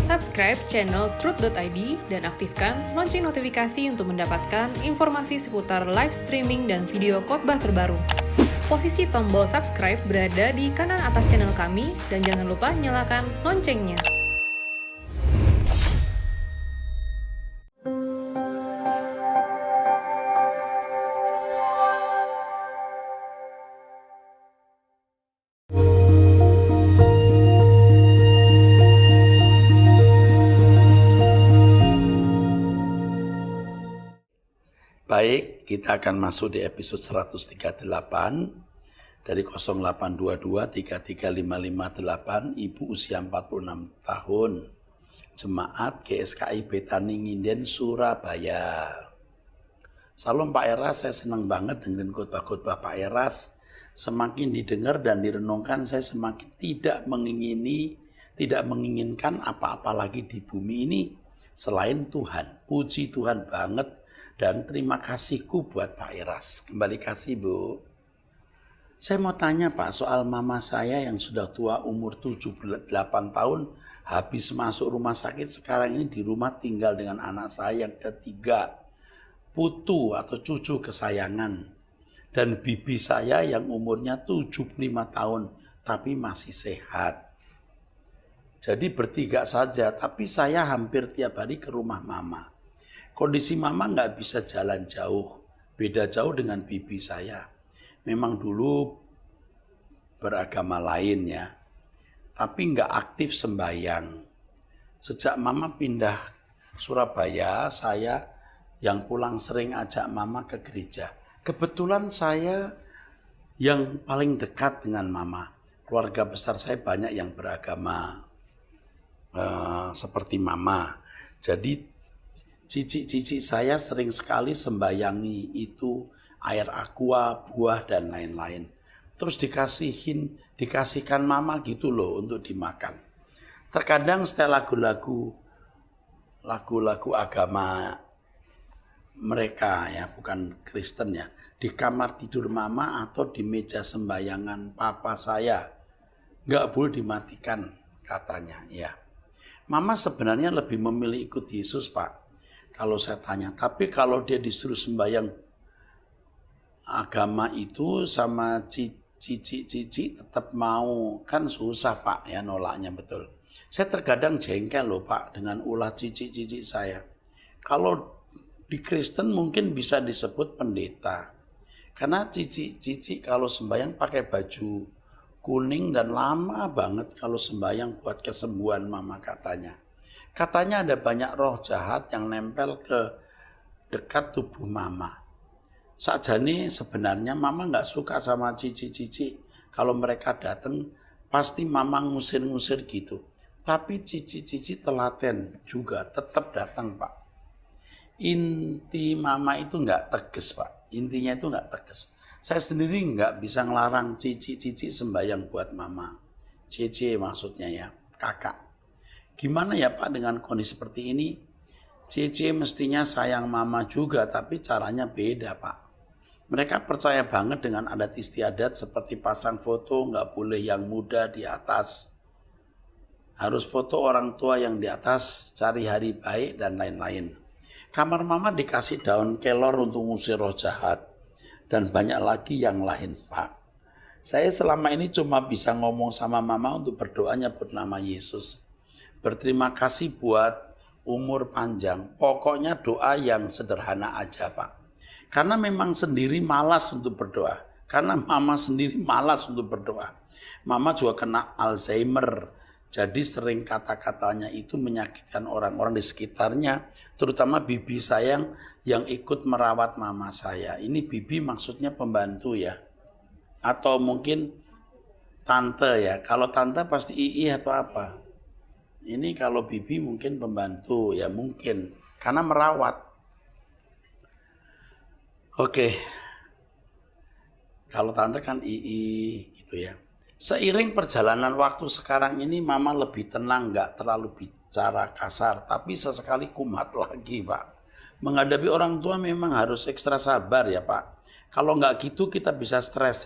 Subscribe channel Truth.id dan aktifkan lonceng notifikasi untuk mendapatkan informasi seputar live streaming dan video khotbah terbaru. Posisi tombol subscribe berada di kanan atas channel kami dan jangan lupa nyalakan loncengnya. Baik, kita akan masuk di episode 138 dari 0822-33558, Ibu usia 46 tahun, Jemaat GSKI Betani Nginden, Surabaya. Salam Pak Eras, saya senang banget dengerin khotbah-khotbah Pak Eras. Semakin didengar dan direnungkan, saya semakin tidak menginginkan apa-apa lagi di bumi ini selain Tuhan. Puji Tuhan banget. Dan terima kasihku buat Pak Eras. Kembali kasih, Bu. Saya mau tanya, Pak, soal mama saya yang sudah tua umur 78 tahun, habis masuk rumah sakit, sekarang ini di rumah tinggal dengan anak saya yang ketiga, putu atau cucu kesayangan. Dan bibi saya yang umurnya 75 tahun, tapi masih sehat. Jadi bertiga saja, tapi saya hampir tiap hari ke rumah mama. Kondisi mama nggak bisa jalan jauh, beda jauh dengan bibi saya. Memang dulu beragama lain ya, tapi nggak aktif sembahyang. Sejak mama pindah Surabaya, saya yang pulang sering ajak mama ke gereja. Kebetulan saya yang paling dekat dengan mama. Keluarga besar saya banyak yang beragama seperti mama. Jadi cici-cici saya sering sekali sembayangi itu air aqua, buah dan lain-lain. Terus dikasihkan mama gitu loh untuk dimakan. Terkadang setel lagu-lagu agama mereka ya, bukan Kristen ya, di kamar tidur mama atau di meja sembayangan papa saya. Nggak boleh dimatikan katanya ya. Mama sebenarnya lebih memilih ikut Yesus, Pak. Kalau saya tanya, tapi kalau dia disuruh sembahyang agama itu sama cici tetap mau, kan susah Pak ya nolaknya, betul. Saya terkadang jengkel loh Pak dengan ulah cici saya. Kalau di Kristen mungkin bisa disebut pendeta. Karena cici kalau sembahyang pakai baju kuning dan lama banget kalau sembahyang buat kesembuhan mama katanya. Katanya ada banyak roh jahat yang nempel ke dekat tubuh mama. Sakjane sebenarnya mama nggak suka sama cici. Kalau mereka datang pasti mama ngusir-ngusir gitu. Tapi cici telaten juga tetap datang Pak. Inti mama itu nggak tegas Pak. Intinya itu nggak tegas. Saya sendiri nggak bisa ngelarang cici sembahyang buat mama. Cici maksudnya ya, kakak. Gimana ya Pak dengan kondisi seperti ini? Cici mestinya sayang mama juga, tapi caranya beda Pak. Mereka percaya banget dengan adat istiadat seperti pasang foto, nggak boleh yang muda di atas. Harus foto orang tua yang di atas, cari hari baik dan lain-lain. Kamar mama dikasih daun kelor untuk ngusir roh jahat. Dan banyak lagi yang lain Pak. Saya selama ini cuma bisa ngomong sama mama untuk berdoa nyebut nama Yesus. Berterima kasih buat umur panjang. Pokoknya doa yang sederhana aja Pak. Karena memang sendiri malas untuk berdoa. Karena mama sendiri malas untuk berdoa. Mama juga kena Alzheimer. Jadi sering kata-katanya itu menyakitkan orang-orang di sekitarnya. Terutama bibi saya yang ikut merawat mama saya. Ini bibi maksudnya pembantu ya. Atau mungkin tante ya. Kalau tante pasti ii atau apa. Ini kalau bibi mungkin pembantu, ya mungkin. Karena merawat. Oke. Kalau tante kan ii gitu ya. Seiring perjalanan waktu sekarang ini mama lebih tenang, gak terlalu bicara kasar. Tapi sesekali kumat lagi Pak. Menghadapi orang tua memang harus ekstra sabar ya Pak. Kalau gak gitu kita bisa stres.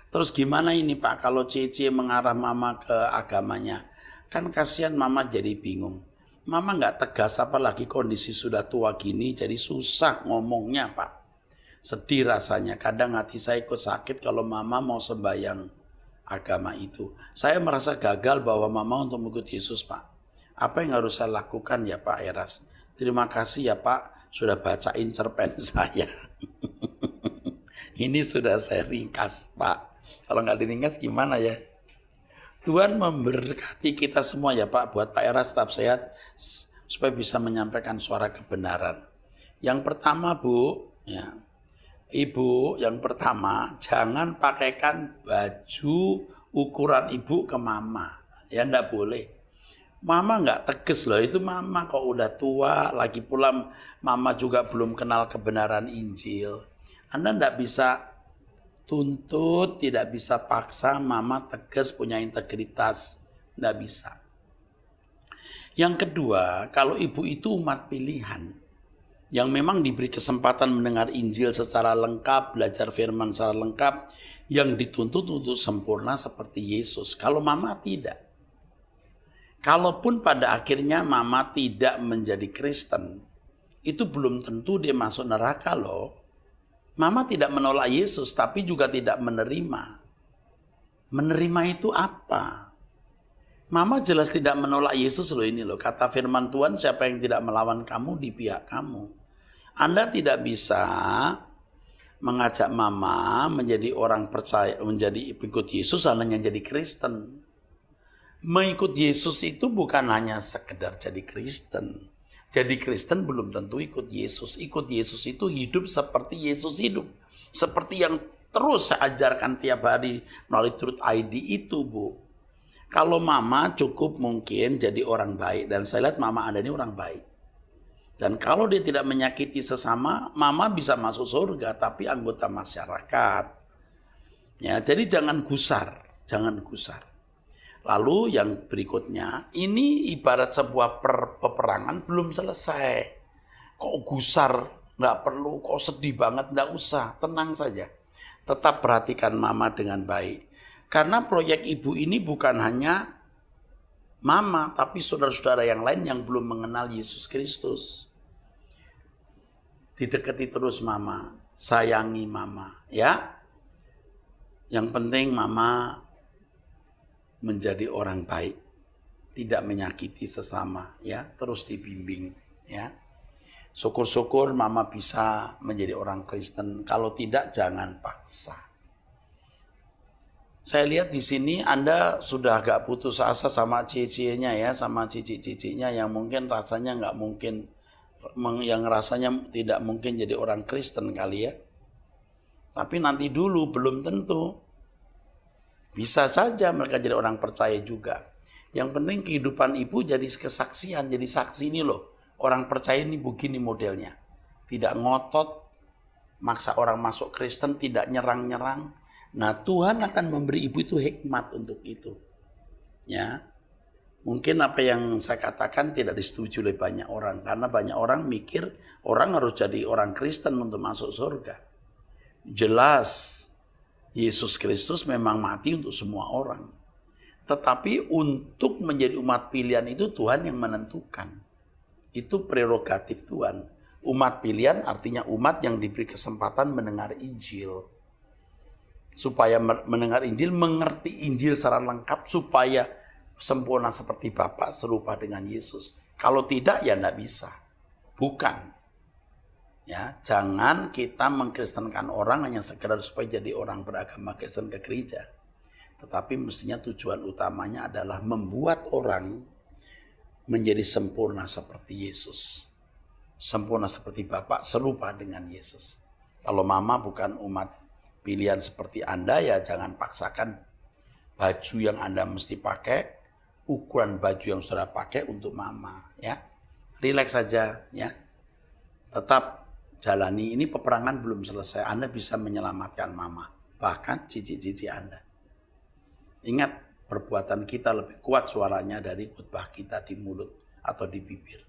Terus gimana ini Pak kalau cici mengarah mama ke agamanya? Kan kasihan mama jadi bingung. Mama nggak tegas, apalagi kondisi sudah tua gini, jadi susah ngomongnya Pak. Sedih rasanya, kadang hati saya ikut sakit kalau mama mau sembahyang agama itu. Saya merasa gagal bawa mama untuk mengikuti Yesus Pak. Apa yang harus saya lakukan ya Pak Eras? Terima kasih ya Pak, sudah bacain cerpen saya. Ini sudah saya ringkas Pak. Kalau nggak diringkas gimana ya? Tuhan memberkati kita semua ya Pak, buat Pak Eras tetap sehat supaya bisa menyampaikan suara kebenaran. Yang pertama Bu, ya, Ibu, yang pertama jangan pakaikan baju ukuran Ibu ke mama, ya enggak boleh. Mama nggak tegas loh, itu mama kok udah tua, lagi pula mama juga belum kenal kebenaran Injil. Anda nggak bisa tuntut, tidak bisa paksa mama tegas punya integritas. Nggak bisa. Yang kedua, kalau ibu itu umat pilihan, yang memang diberi kesempatan mendengar Injil secara lengkap, belajar firman secara lengkap, yang dituntut untuk sempurna seperti Yesus. Kalau mama tidak. Kalaupun pada akhirnya mama tidak menjadi Kristen, itu belum tentu dia masuk neraka loh. Mama tidak menolak Yesus, tapi juga tidak menerima. Menerima itu apa? Mama jelas tidak menolak Yesus loh ini loh. Kata firman Tuhan, siapa yang tidak melawan kamu, di pihak kamu. Anda tidak bisa mengajak mama menjadi orang percaya, menjadi ikut Yesus, hanya jadi Kristen. Mengikut Yesus itu bukan hanya sekedar jadi Kristen. Jadi Kristen belum tentu ikut Yesus. Ikut Yesus itu hidup seperti Yesus hidup. Seperti yang terus saya ajarkan tiap hari melalui Truth ID itu Bu. Kalau mama cukup mungkin jadi orang baik. Dan saya lihat mama Anda ini orang baik. Dan kalau dia tidak menyakiti sesama, mama bisa masuk surga. Tapi anggota masyarakat. Ya, jadi jangan gusar. Jangan gusar. Lalu yang berikutnya, ini ibarat sebuah peperangan belum selesai. Kok gusar, nggak perlu, kok sedih banget, nggak usah, tenang saja. Tetap perhatikan mama dengan baik. Karena proyek ibu ini bukan hanya mama, tapi saudara-saudara yang lain yang belum mengenal Yesus Kristus. Didekati terus mama, sayangi mama, ya. Yang penting mama menjadi orang baik, tidak menyakiti sesama, ya, terus dibimbing, ya. Syukur-syukur mama bisa menjadi orang Kristen, kalau tidak jangan paksa. Saya lihat di sini Anda sudah agak putus asa sama cici-cinya ya, sama cici-cicinya yang mungkin rasanya nggak mungkin, yang rasanya tidak mungkin jadi orang Kristen kali ya. Tapi nanti dulu belum tentu. Bisa saja mereka jadi orang percaya juga. Yang penting kehidupan ibu jadi kesaksian, jadi saksi ini loh. Orang percaya ini begini modelnya. Tidak ngotot, maksa orang masuk Kristen, tidak nyerang-nyerang. Nah Tuhan akan memberi ibu itu hikmat untuk itu. Ya, mungkin apa yang saya katakan tidak disetujui oleh banyak orang. Karena banyak orang mikir orang harus jadi orang Kristen untuk masuk surga. Jelas Yesus Kristus memang mati untuk semua orang. Tetapi untuk menjadi umat pilihan itu Tuhan yang menentukan. Itu prerogatif Tuhan. Umat pilihan artinya umat yang diberi kesempatan mendengar Injil. Supaya mendengar Injil, mengerti Injil secara lengkap, supaya sempurna seperti Bapa, serupa dengan Yesus. Kalau tidak ya enggak bisa. Bukan. Ya, jangan kita mengkristenkan orang hanya sekedar supaya jadi orang beragama Kristen ke gereja. Tetapi mestinya tujuan utamanya adalah membuat orang menjadi sempurna seperti Yesus. Sempurna seperti Bapa, serupa dengan Yesus. Kalau mama bukan umat pilihan seperti Anda, ya jangan paksakan baju yang Anda mesti pakai, ukuran baju yang saudara pakai untuk mama. Ya, rileks saja ya. Tetap jalani, ini peperangan belum selesai. Anda bisa menyelamatkan mama, bahkan cici-cici Anda. Ingat, perbuatan kita lebih kuat suaranya dari khotbah kita di mulut atau di bibir.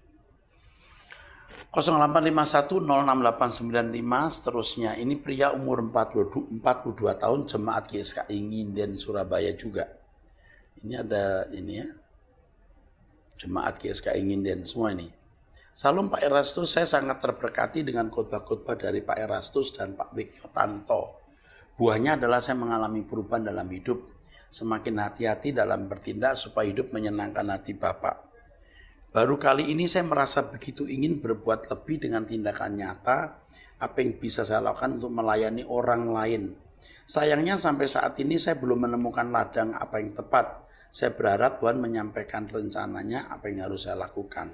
0851068895 seterusnya. Ini pria umur 42 tahun, jemaat GSKI Nginden Surabaya juga. Ini ada ini ya. jemaat GSKI Nginden semua ini. Salam Pak Erastus, saya sangat terberkati dengan khotbah-khotbah dari Pak Erastus dan Pak Wiktanto. Buahnya adalah saya mengalami perubahan dalam hidup, semakin hati-hati dalam bertindak supaya hidup menyenangkan hati Bapak. Baru kali ini saya merasa begitu ingin berbuat lebih dengan tindakan nyata, apa yang bisa saya lakukan untuk melayani orang lain. Sayangnya sampai saat ini saya belum menemukan ladang apa yang tepat. Saya berharap Tuhan menyampaikan rencananya apa yang harus saya lakukan.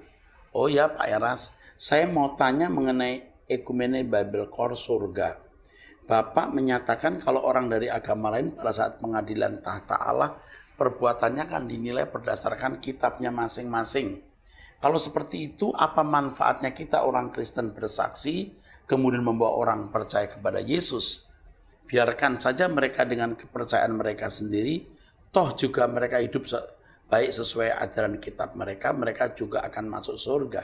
Oh ya Pak Eras, saya mau tanya mengenai Ekumene Bible Core Surga. Bapak menyatakan kalau orang dari agama lain pada saat pengadilan tahta Allah, perbuatannya akan dinilai berdasarkan kitabnya masing-masing. Kalau seperti itu, apa manfaatnya kita orang Kristen bersaksi, kemudian membawa orang percaya kepada Yesus? Biarkan saja mereka dengan kepercayaan mereka sendiri, toh juga mereka hidup baik sesuai ajaran kitab mereka, mereka juga akan masuk surga.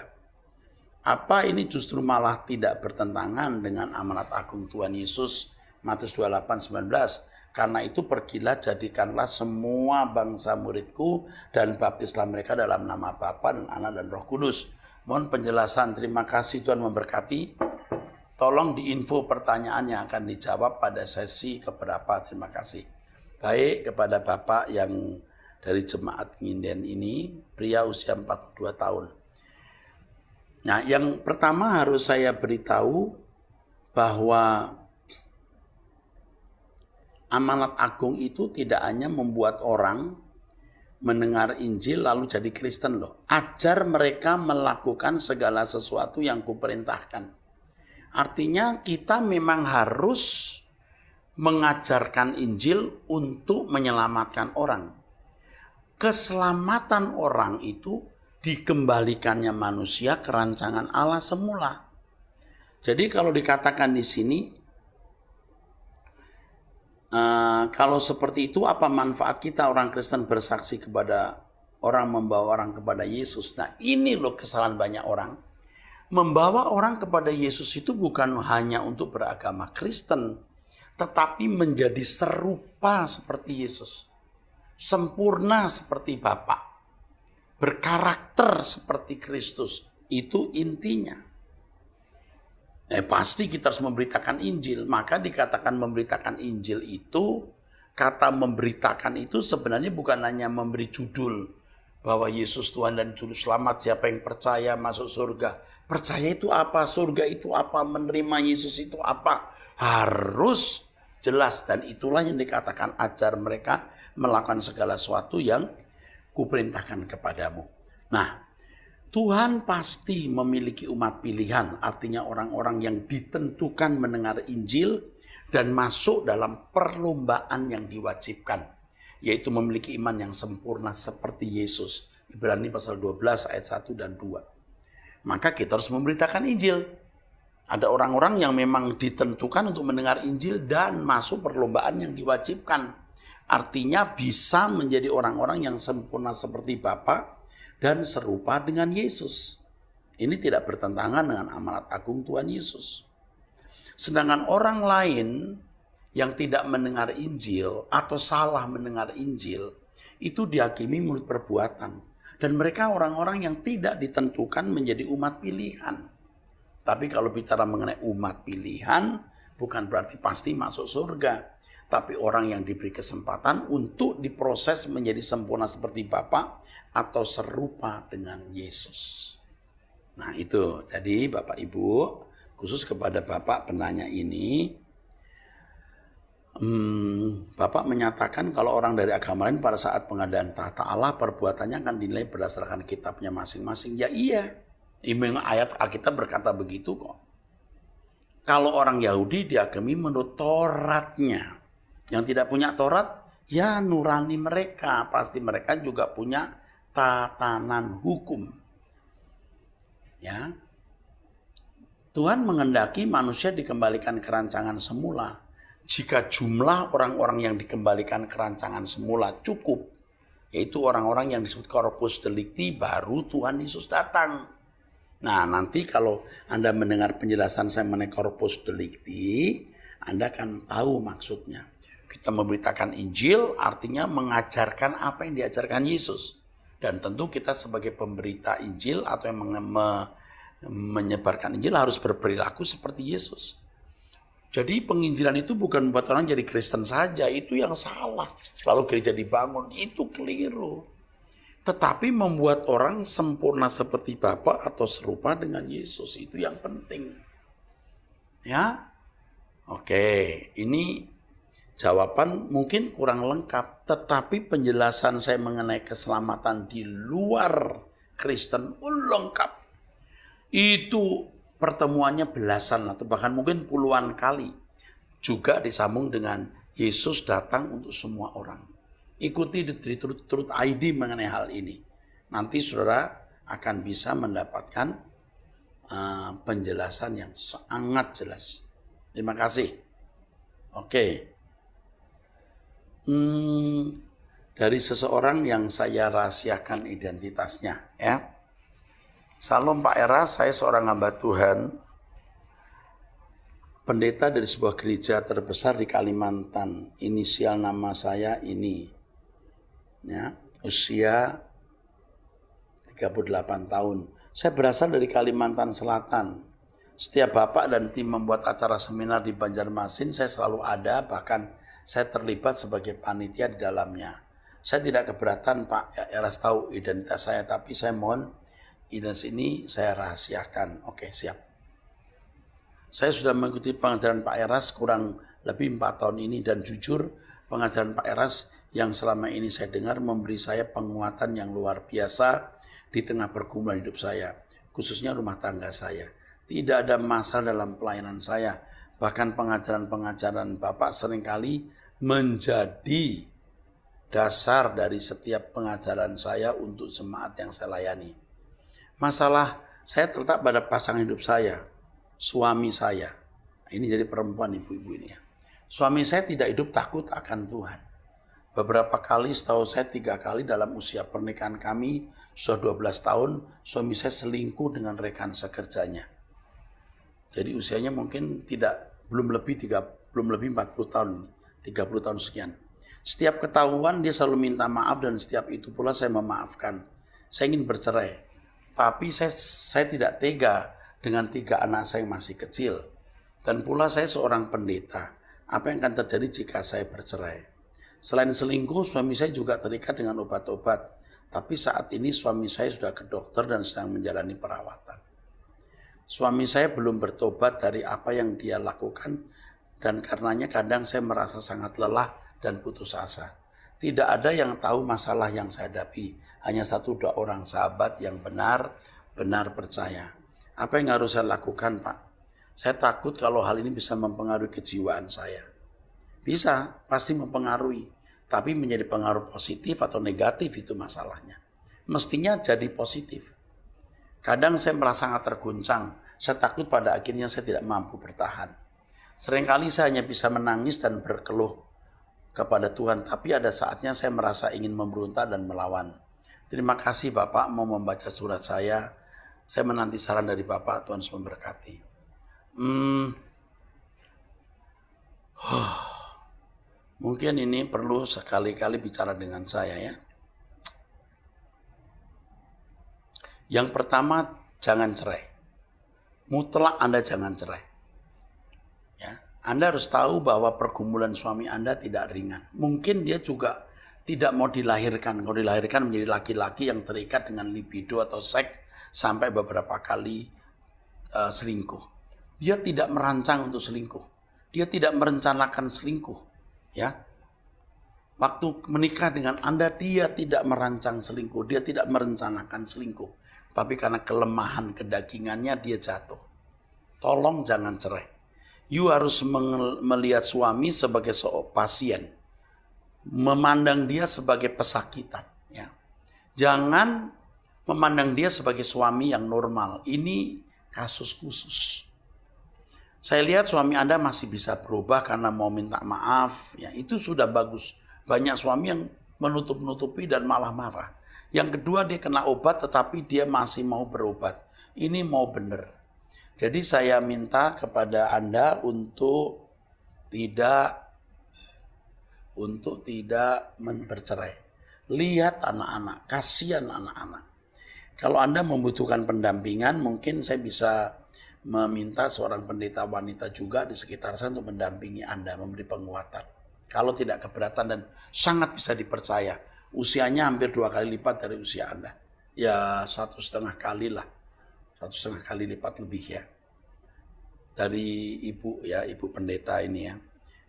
Apa ini justru malah tidak bertentangan dengan amanat agung Tuhan Yesus, Matius 28:19. Karena itu pergilah jadikanlah semua bangsa muridku dan baptislah mereka dalam nama Bapa dan Anak dan Roh Kudus. Mohon penjelasan, terima kasih Tuhan memberkati. Tolong diinfo pertanyaan yang akan dijawab pada sesi keberapa, terima kasih. Baik kepada Bapak yang dari jemaat Nginden ini, pria usia 42 tahun. Nah, yang pertama harus saya beritahu bahwa amanat agung itu tidak hanya membuat orang mendengar Injil lalu jadi Kristen loh. Ajar mereka melakukan segala sesuatu yang kuperintahkan. Artinya kita memang harus mengajarkan Injil untuk menyelamatkan orang. Keselamatan orang itu dikembalikannya manusia ke rancangan Allah semula. Jadi kalau dikatakan di sini, kalau seperti itu apa manfaat kita orang Kristen bersaksi kepada orang, membawa orang kepada Yesus? Nah ini loh kesalahan banyak orang. Membawa orang kepada Yesus itu bukan hanya untuk beragama Kristen, tetapi menjadi serupa seperti Yesus. Sempurna seperti Bapa. Berkarakter seperti Kristus. Itu intinya. Pasti kita harus memberitakan Injil. Maka dikatakan memberitakan Injil itu, kata memberitakan itu sebenarnya bukan hanya memberi judul bahwa Yesus Tuhan dan Juru Selamat, siapa yang percaya masuk surga. Percaya itu apa? Surga itu apa? Menerima Yesus itu apa? Harus jelas, dan itulah yang dikatakan ajar mereka melakukan segala sesuatu yang kuperintahkan kepadamu. Nah, Tuhan pasti memiliki umat pilihan, artinya orang-orang yang ditentukan mendengar Injil dan masuk dalam perlombaan yang diwajibkan, yaitu memiliki iman yang sempurna seperti Yesus. Ibrani pasal 12 ayat 1 dan 2. Maka kita harus memberitakan Injil. Ada orang-orang yang memang ditentukan untuk mendengar Injil dan masuk perlombaan yang diwajibkan. Artinya bisa menjadi orang-orang yang sempurna seperti Bapa dan serupa dengan Yesus. Ini tidak bertentangan dengan amanat agung Tuhan Yesus. Sedangkan orang lain yang tidak mendengar Injil atau salah mendengar Injil, itu dihakimi menurut perbuatan. Dan mereka orang-orang yang tidak ditentukan menjadi umat pilihan. Tapi kalau bicara mengenai umat pilihan, bukan berarti pasti masuk surga. Tapi orang yang diberi kesempatan untuk diproses menjadi sempurna seperti Bapa atau serupa dengan Yesus. Nah itu, jadi Bapak Ibu, khusus kepada Bapak penanya ini, Bapak menyatakan kalau orang dari agama lain pada saat pengadaan tahta Allah, perbuatannya akan dinilai berdasarkan kitabnya masing-masing. Ya iya, memang ayat Alkitab berkata begitu kok. Kalau orang Yahudi diagami menurut Tauratnya. Yang tidak punya Taurat, ya nurani mereka. Pasti mereka juga punya tatanan hukum. Ya, Tuhan menghendaki manusia dikembalikan ke rancangan semula. Jika jumlah orang-orang yang dikembalikan ke rancangan semula cukup, yaitu orang-orang yang disebut corpus delicti, baru Tuhan Yesus datang. Nah, nanti kalau Anda mendengar penjelasan saya mengenai corpus delicti, Anda akan tahu maksudnya. Kita memberitakan Injil artinya mengajarkan apa yang diajarkan Yesus. Dan tentu kita sebagai pemberita Injil atau yang menyebarkan Injil harus berperilaku seperti Yesus. Jadi penginjilan itu bukan membuat orang jadi Kristen saja, itu yang salah. Lalu gereja dibangun, itu keliru. Tetapi membuat orang sempurna seperti Bapa atau serupa dengan Yesus, itu yang penting. Ya, oke, ini jawaban mungkin kurang lengkap, tetapi penjelasan saya mengenai keselamatan di luar Kristen lengkap. Itu pertemuannya belasan atau bahkan mungkin puluhan kali. Juga disambung dengan Yesus datang untuk semua orang. Ikuti di Truth ID mengenai hal ini. Nanti saudara akan bisa mendapatkan penjelasan yang sangat jelas. Terima kasih. Oke. Dari seseorang yang saya rahasiakan identitasnya, ya. Salam Pak Era, saya seorang hamba Tuhan, pendeta dari sebuah gereja terbesar di Kalimantan. Inisial nama saya ini, ya, usia 38 tahun. Saya berasal dari Kalimantan Selatan. Setiap bapak dan tim membuat acara seminar di Banjarmasin, saya selalu ada, bahkan saya terlibat sebagai panitia di dalamnya. Saya tidak keberatan Pak Eras tahu identitas saya, tapi saya mohon identitas ini saya rahasiakan. Oke, siap. Saya sudah mengikuti pengajaran Pak Eras kurang lebih 4 tahun ini, dan jujur pengajaran Pak Eras yang selama ini saya dengar memberi saya penguatan yang luar biasa di tengah pergumulan hidup saya, khususnya rumah tangga saya. Tidak ada masalah dalam pelayanan saya. Bahkan pengajaran-pengajaran Bapak seringkali menjadi dasar dari setiap pengajaran saya untuk jemaat yang saya layani. Masalah saya terletak pada pasangan hidup saya, suami saya. Ini jadi perempuan ibu-ibu ini ya. Suami saya tidak hidup takut akan Tuhan. Beberapa kali, setahu saya 3 kali dalam usia pernikahan kami, sudah 12 tahun, suami saya selingkuh dengan rekan sekerjanya. Jadi usianya mungkin belum lebih 40 tahun, 30 tahun sekian. Setiap ketahuan dia selalu minta maaf, dan setiap itu pula saya memaafkan. Saya ingin bercerai, tapi saya tidak tega dengan 3 anak saya yang masih kecil. Dan pula saya seorang pendeta. Apa yang akan terjadi jika saya bercerai? Selain selingkuh, suami saya juga terikat dengan obat-obat. Tapi saat ini suami saya sudah ke dokter dan sedang menjalani perawatan. Suami saya belum bertobat dari apa yang dia lakukan, dan karenanya kadang saya merasa sangat lelah dan putus asa. Tidak ada yang tahu masalah yang saya hadapi, hanya 1-2 orang sahabat yang benar-benar percaya. Apa yang harus saya lakukan, Pak? Saya takut kalau hal ini bisa mempengaruhi kejiwaan saya. Bisa, pasti mempengaruhi, tapi menjadi pengaruh positif atau negatif itu masalahnya. Mestinya jadi positif. Kadang saya merasa sangat terguncang, saya takut pada akhirnya saya tidak mampu bertahan. Seringkali saya hanya bisa menangis dan berkeluh kepada Tuhan, tapi ada saatnya saya merasa ingin memberontak dan melawan. Terima kasih Bapak mau membaca surat saya menanti saran dari Bapak, Tuhan Yesus memberkati. Mungkin ini perlu sekali-kali bicara dengan saya ya. Yang pertama, jangan cerai. Mutlak Anda jangan cerai. Ya, Anda harus tahu bahwa pergumulan suami Anda tidak ringan. Mungkin dia juga tidak mau dilahirkan. Kalau dilahirkan menjadi laki-laki yang terikat dengan libido atau seks sampai beberapa kali selingkuh. Dia tidak merancang untuk selingkuh. Dia tidak merencanakan selingkuh. Ya, waktu menikah dengan Anda, dia tidak merancang selingkuh. Dia tidak merencanakan selingkuh. Tapi karena kelemahan kedagingannya dia jatuh. Tolong jangan cerai. You harus melihat suami sebagai seorang pasien. Memandang dia sebagai pesakitan. Ya. Jangan memandang dia sebagai suami yang normal. Ini kasus khusus. Saya lihat suami Anda masih bisa berubah karena mau minta maaf. Ya, itu sudah bagus. Banyak suami yang menutup-nutupi dan malah marah. Yang kedua, dia kena obat tetapi dia masih mau berobat. Ini mau benar. Jadi saya minta kepada Anda untuk tidak bercerai. Lihat anak-anak, kasihan anak-anak. Kalau Anda membutuhkan pendampingan, mungkin saya bisa meminta seorang pendeta wanita juga di sekitar saya untuk mendampingi Anda, memberi penguatan. Kalau tidak keberatan dan sangat bisa dipercaya, usianya hampir 2 kali lipat dari usia Anda. Ya 1,5 kali lah, 1,5 kali lipat lebih ya. Dari ibu pendeta ini ya.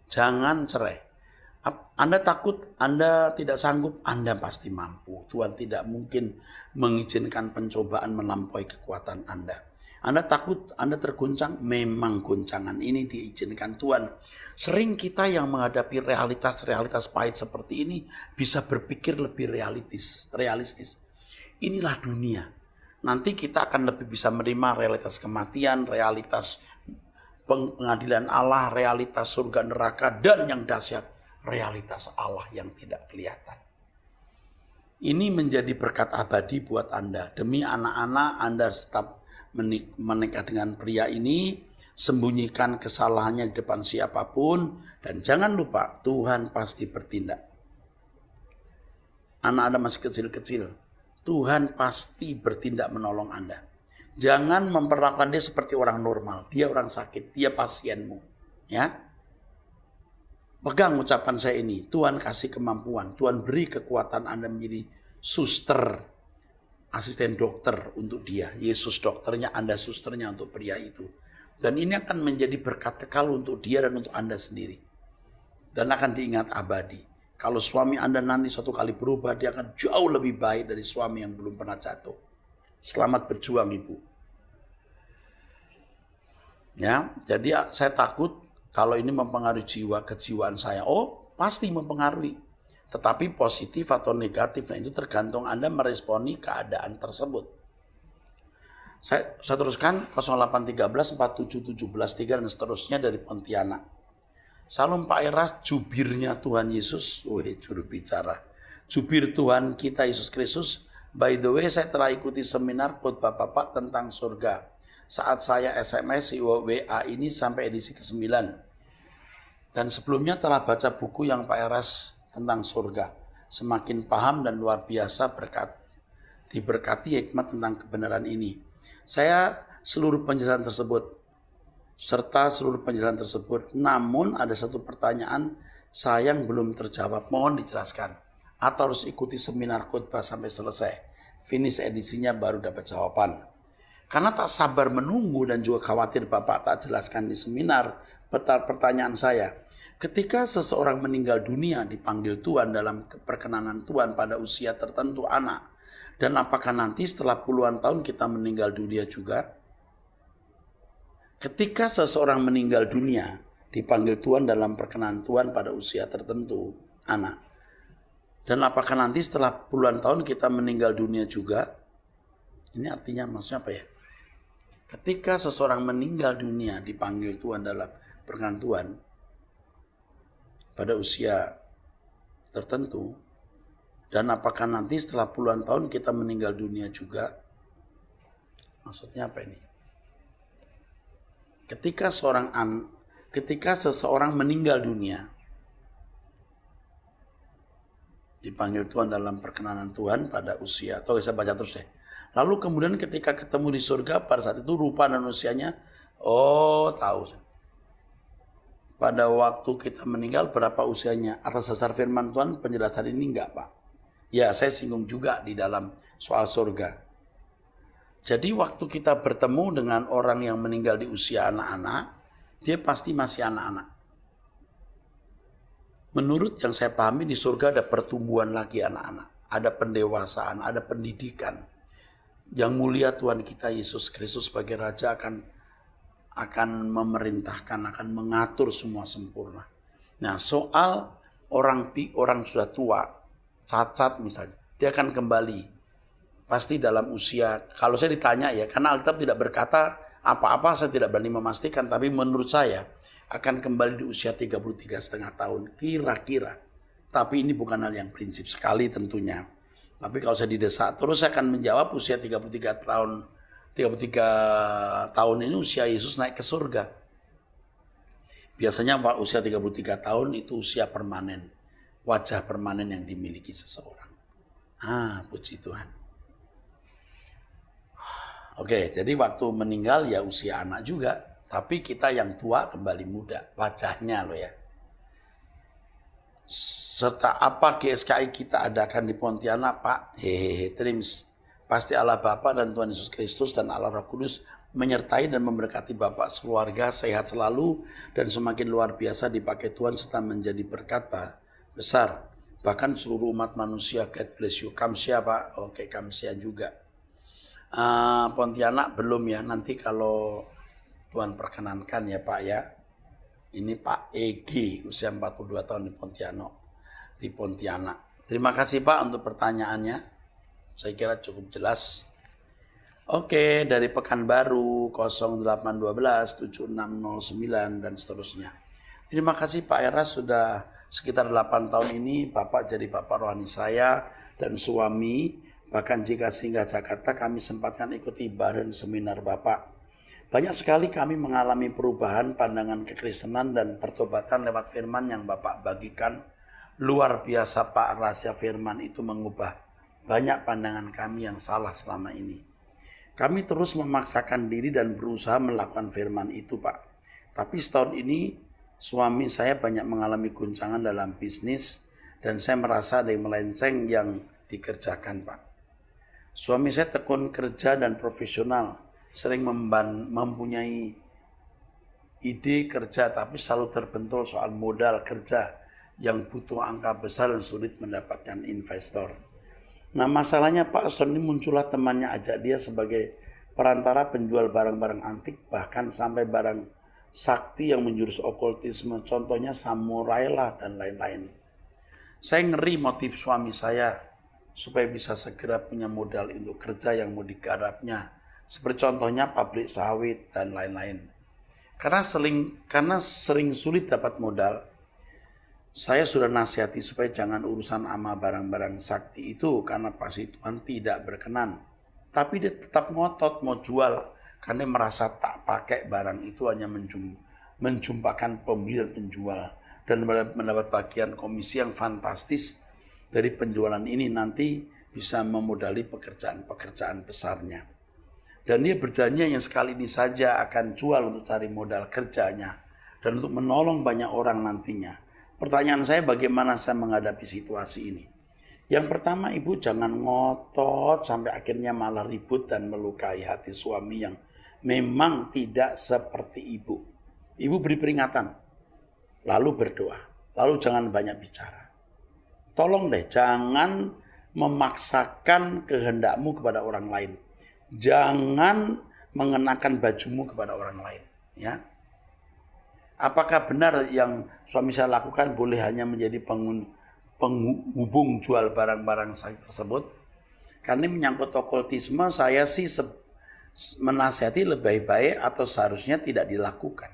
Jangan cerai. Anda takut, Anda tidak sanggup, Anda pasti mampu. Tuhan tidak mungkin mengizinkan pencobaan melampaui kekuatan Anda. Anda takut, Anda terguncang, memang guncangan ini diizinkan Tuhan. Sering kita yang menghadapi realitas-realitas pahit seperti ini bisa berpikir lebih realistis. Inilah dunia. Nanti kita akan lebih bisa menerima realitas kematian, realitas pengadilan Allah, realitas surga neraka, dan yang dahsyat, realitas Allah yang tidak kelihatan. Ini menjadi berkat abadi buat Anda. Demi anak-anak Anda tetap menikah dengan pria ini, sembunyikan kesalahannya di depan siapapun, dan jangan lupa Tuhan pasti bertindak. Anak Anda masih kecil-kecil, Tuhan pasti bertindak menolong Anda. Jangan memperlakukan dia seperti orang normal. Dia orang sakit, dia pasienmu. Ya. Pegang ucapan saya ini, Tuhan kasih kemampuan, Tuhan beri kekuatan Anda menjadi suster, asisten dokter untuk dia. Yesus dokternya, Anda susternya untuk pria itu. Dan ini akan menjadi berkat kekal untuk dia dan untuk Anda sendiri. Dan akan diingat abadi. Kalau suami Anda nanti suatu kali berubah, dia akan jauh lebih baik dari suami yang belum pernah jatuh. Selamat berjuang Ibu. Ya, jadi saya takut kalau ini mempengaruhi kejiwaan saya. Oh, pasti mempengaruhi. Tetapi positif atau negatif, nah itu tergantung Anda meresponi keadaan tersebut. Saya teruskan 0813 4717 dan seterusnya dari Pontianak. Salam Pak Eras, jubirnya Tuhan Yesus. Juru bicara. Jubir Tuhan kita Yesus Kristus. By the way, saya telah ikuti seminar khotbah Bapak tentang surga. Saat saya SMS WA ini sampai edisi ke-9. Dan sebelumnya telah baca buku yang Pak Eras tentang surga. Semakin paham dan luar biasa diberkati hikmat tentang kebenaran ini. Serta seluruh penjelasan tersebut. Namun ada satu pertanyaan saya yang belum terjawab. Mohon dijelaskan. Atau harus ikuti seminar khotbah sampai selesai. Finish edisinya baru dapat jawaban. Karena tak sabar menunggu dan juga khawatir Bapak tak jelaskan di seminar, pertanyaan saya. Ketika seseorang meninggal dunia dipanggil Tuhan dalam perkenanan Tuhan pada usia tertentu anak. Dan apakah nanti setelah puluhan tahun kita meninggal dunia juga? Ketika seseorang meninggal dunia dipanggil Tuhan dalam perkenanan Tuhan pada usia tertentu anak. Dan apakah nanti setelah puluhan tahun kita meninggal dunia juga? Ini artinya maksudnya apa ya? Ketika seseorang meninggal dunia dipanggil Tuhan dalam perkenanan Tuhan pada usia tertentu, dan apakah nanti setelah puluhan tahun kita meninggal dunia juga? Maksudnya apa ini? Ketika seseorang meninggal dunia dipanggil Tuhan dalam perkenanan Tuhan pada usia, atau saya baca terus deh. Lalu kemudian ketika ketemu di surga pada saat itu rupa dan usianya, tahu. Pada waktu kita meninggal berapa usianya? Atas dasar firman Tuhan penjelasan ini enggak Pak? Ya saya singgung juga di dalam soal surga. Jadi waktu kita bertemu dengan orang yang meninggal di usia anak-anak, dia pasti masih anak-anak. Menurut yang saya pahami di surga ada pertumbuhan lagi anak-anak. Ada pendewasaan, ada pendidikan. Yang mulia Tuhan kita Yesus Kristus sebagai Raja akan memerintahkan, akan mengatur semua sempurna. Nah soal orang sudah tua, cacat misalnya, dia akan kembali. Pasti dalam usia, kalau saya ditanya ya, karena Alkitab tidak berkata apa-apa, saya tidak berani memastikan, tapi menurut saya akan kembali di usia 33,5 tahun, kira-kira. Tapi ini bukan hal yang prinsip sekali tentunya. Tapi kalau saya didesak terus saya akan menjawab usia 33 tahun ini usia Yesus naik ke surga. Biasanya Pak usia 33 tahun itu usia permanen. Wajah permanen yang dimiliki seseorang. Puji Tuhan. Oke, jadi waktu meninggal ya usia anak juga. Tapi kita yang tua kembali muda. Wajahnya loh ya. Serta apa GSKI kita adakan di Pontianak, Pak? Trims. Pasti Allah Bapa dan Tuhan Yesus Kristus dan Allah Roh Kudus menyertai dan memberkati Bapak sekeluarga sehat selalu dan semakin luar biasa dipakai Tuhan serta menjadi berkat besar. Bahkan seluruh umat manusia, God bless you. Kamsia, Pak. Oke, Kamsia juga. Pontianak belum ya, nanti kalau Tuhan perkenankan ya Pak ya. Ini Pak Egi, usia 42 tahun di Pontianak. Terima kasih Pak untuk pertanyaannya. Saya kira cukup jelas. Oke, dari Pekanbaru 0812 7609 dan seterusnya. Terima kasih Pak Eras, sudah sekitar 8 tahun ini Bapak jadi Bapak rohani saya dan suami. Bahkan jika singgah Jakarta kami sempatkan ikut ibadah dan seminar Bapak. Banyak sekali kami mengalami perubahan pandangan kekristenan dan pertobatan lewat firman yang Bapak bagikan. Luar biasa Pak, rahasia firman itu mengubah banyak pandangan kami yang salah selama ini. Kami terus memaksakan diri dan berusaha melakukan firman itu Pak. Tapi setahun ini suami saya banyak mengalami guncangan dalam bisnis dan saya merasa ada yang melenceng yang dikerjakan Pak. Suami saya tekun kerja dan profesional, sering mempunyai ide kerja tapi selalu terbentur soal modal kerja yang butuh angka besar dan sulit mendapatkan investor. Nah masalahnya Pak, Son ini muncullah temannya ajak dia sebagai perantara penjual barang-barang antik, bahkan sampai barang sakti yang menjurus okultisme, contohnya samurai lah dan lain-lain. Saya ngeri motif suami saya supaya bisa segera punya modal untuk kerja yang mau digarapnya, seperti contohnya pabrik sawit dan lain-lain. Karena sering sulit dapat modal, saya sudah nasihati supaya jangan urusan ama barang-barang sakti itu karena pasti Tuhan tidak berkenan. Tapi dia tetap ngotot mau jual karena merasa tak pakai barang itu hanya menjumpakan pembeli dan penjual. Dan mendapat bagian komisi yang fantastis dari penjualan ini nanti bisa memodali pekerjaan-pekerjaan besarnya. Dan dia berjanji yang sekali ini saja akan jual untuk cari modal kerjanya dan untuk menolong banyak orang nantinya. Pertanyaan saya bagaimana saya menghadapi situasi ini? Yang pertama, ibu jangan ngotot sampai akhirnya malah ribut dan melukai hati suami yang memang tidak seperti ibu. Ibu beri peringatan, lalu berdoa, lalu jangan banyak bicara. Tolong deh, jangan memaksakan kehendakmu kepada orang lain. Jangan mengenakan bajumu kepada orang lain. Ya. Apakah benar yang suami saya lakukan boleh hanya menjadi penghubung jual barang-barang saya tersebut? Karena menyangkut okultisme, saya sih menasihati lebih baik atau seharusnya tidak dilakukan.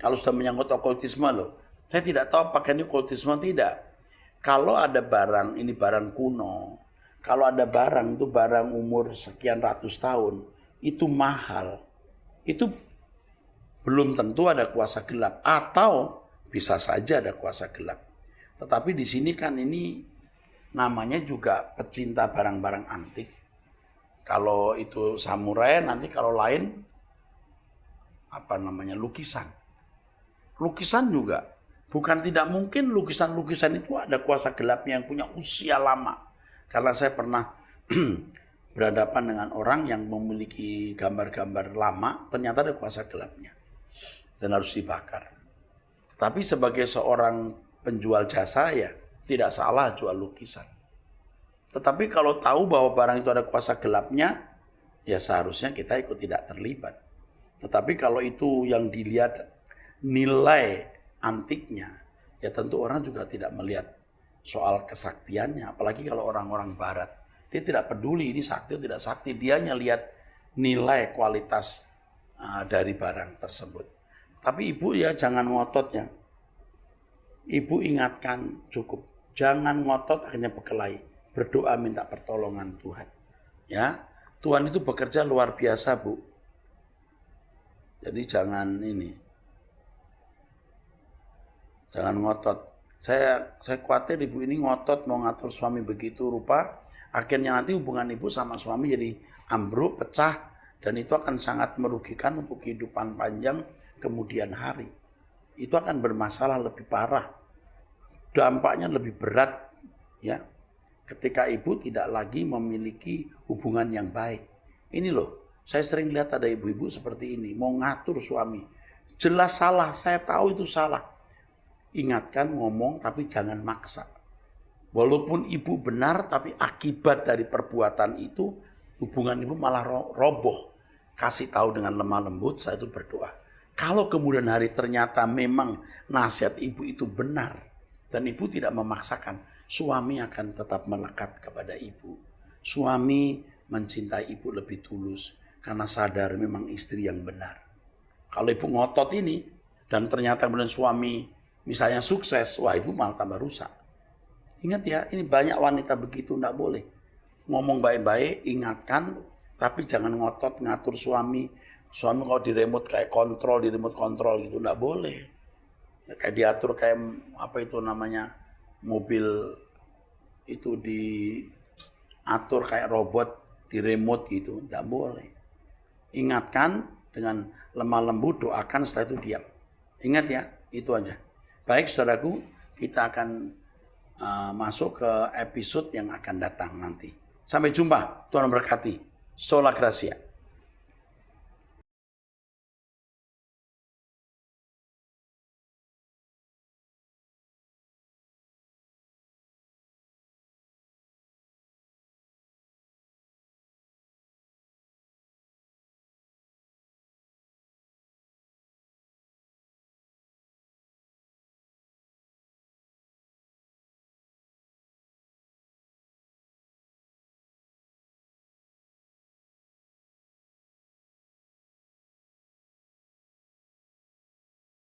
Kalau sudah menyangkut okultisme loh, saya tidak tahu apakah ini okultisme tidak. Kalau ada barang, ini barang kuno. Kalau ada barang, itu barang umur sekian ratus tahun, itu mahal. Itu belum tentu ada kuasa gelap atau bisa saja ada kuasa gelap. Tetapi di sini kan ini namanya juga pecinta barang-barang antik. Kalau itu samurai, nanti kalau lain lukisan. Lukisan juga bukan tidak mungkin lukisan-lukisan itu ada kuasa gelapnya yang punya usia lama. Karena saya pernah berhadapan dengan orang yang memiliki gambar-gambar lama, ternyata ada kuasa gelapnya. Dan harus dibakar. Tapi sebagai seorang penjual jasa ya tidak salah jual lukisan. Tetapi kalau tahu bahwa barang itu ada kuasa gelapnya, ya seharusnya kita ikut tidak terlibat. Tetapi kalau itu yang dilihat nilai antiknya, ya tentu orang juga tidak melihat soal kesaktiannya. Apalagi kalau orang-orang barat. Dia tidak peduli ini sakti atau tidak sakti. Dia hanya lihat nilai kualitas dari barang tersebut. Tapi ibu ya jangan ngotot ya. Ibu ingatkan cukup. Jangan ngotot akhirnya berkelahi. Berdoa minta pertolongan Tuhan. Ya, Tuhan itu bekerja luar biasa, Bu. Jadi jangan ngotot. Saya khawatir ibu ini ngotot mau ngatur suami begitu rupa, akhirnya nanti hubungan ibu sama suami jadi ambruk, pecah, dan itu akan sangat merugikan untuk kehidupan panjang kemudian hari. Itu akan bermasalah lebih parah, dampaknya lebih berat, ya. Ketika ibu tidak lagi memiliki hubungan yang baik. Ini loh, saya sering lihat ada ibu-ibu seperti ini, mau ngatur suami. Jelas salah, saya tahu itu salah. Ingatkan, ngomong, tapi jangan maksa. Walaupun ibu benar, tapi akibat dari perbuatan itu, hubungan ibu malah roboh. Kasih tahu dengan lemah lembut, saya itu berdoa. Kalau kemudian hari ternyata memang nasihat ibu itu benar, dan ibu tidak memaksakan, suami akan tetap melekat kepada ibu. Suami mencintai ibu lebih tulus karena sadar memang istri yang benar. Kalau ibu ngotot ini dan ternyata kemudian suami misalnya sukses, wah ibu malah tambah rusak. Ingat ya, ini banyak wanita begitu, enggak boleh. Ngomong baik-baik, ingatkan, tapi jangan ngotot ngatur suami. Suami kalau di remote kayak kontrol, di remote kontrol gitu, enggak boleh. Ya, kayak diatur kayak apa itu namanya, mobil itu diatur kayak robot di remote gitu, tidak boleh. Ingatkan dengan lemah lembut, doakan, setelah itu diam. Ingat ya, itu aja. Baik saudaraku, kita akan masuk ke episode yang akan datang nanti. Sampai jumpa, Tuhan memberkati. Sola Gracia.